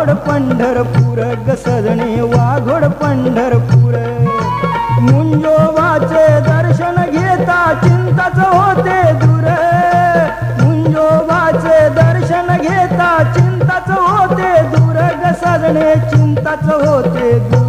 वाघोड पंढरपूर ग सजणे वाघोड पंढरपूर मुंजोबाचे दर्शन घेता चिंताच होते दूर मुंजोबाचे दर्शन घेता चिंताच होते दूर ग सजणे चिंताच होते दूर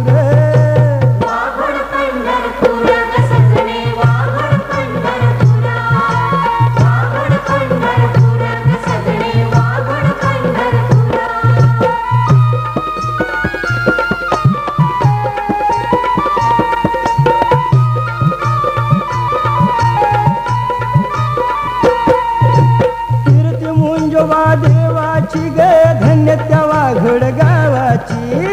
देवाची गे धन्य त्या वाघोड गावाची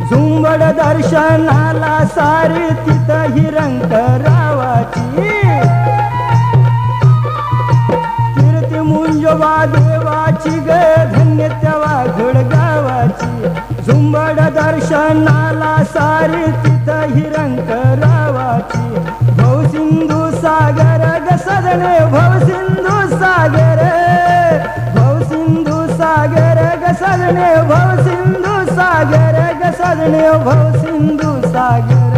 झुंबड दर्शनाला सारी तिथं ही रंगरावाची कीर्ती मुंजोबा देवाची गे धन्य त्या वाघोड गावाची झुंबड दर्शनाला सारी तिथं ही रंगरावाची भव सिंधू सागर ग सजणे भव सिंधू सागर भव सिंधू सागर ग सजणे भव सिंधू सागर ग सजणे भव सिंधू सागर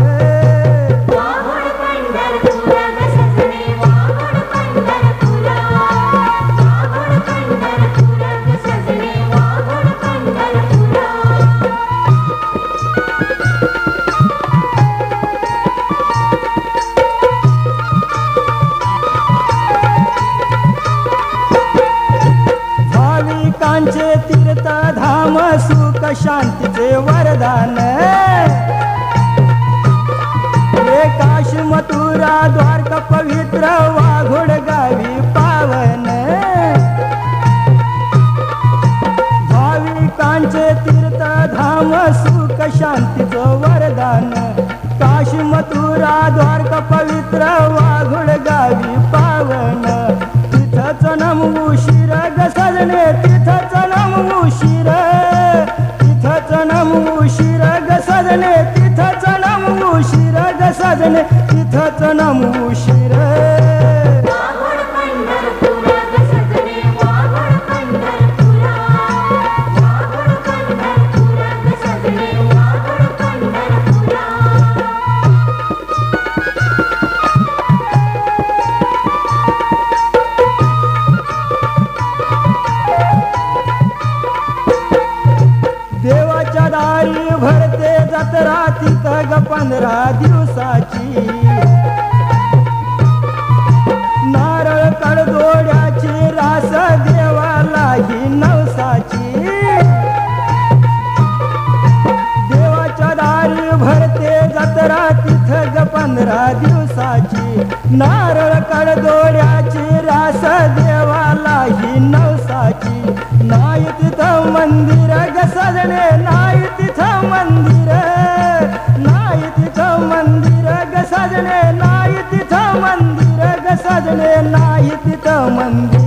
भाविकांचे तीर्थ धाम सुख शांतीचे वरदान काशी मथुरा द्वारका पवित्र वाघोड गावी पावन भाविकांचे तीर्थ धाम सुख शांतीचं वरदान काशी मथुरा द्वारका पवित्र वाघोड गावी पावन तिथंच नमवू शिर ग सजणे तिथंच नमवू शिर तिथंच नमवू शिर ग सजणे तिथंच नमवू शिर ग सजणे तिथंच नमवू शिर देवाच्या दारी भरते जत्रा तिथं ग 15 दिवसाची नारळ कडदोड्याची रास देवाला ही नवसाची देवाच्या दारी भरते जत्रा तिथं ग 15 दिवसाची नारळ कडदोड्याची रास देवाला ही नवसाची नाही तिथं मंदिर ग सजणे नाही तिथं मंदिर नाही तिथं मंदिर ग सजणे नाही तिथं मंदिर ग सजणे नाही तिथं मंदिर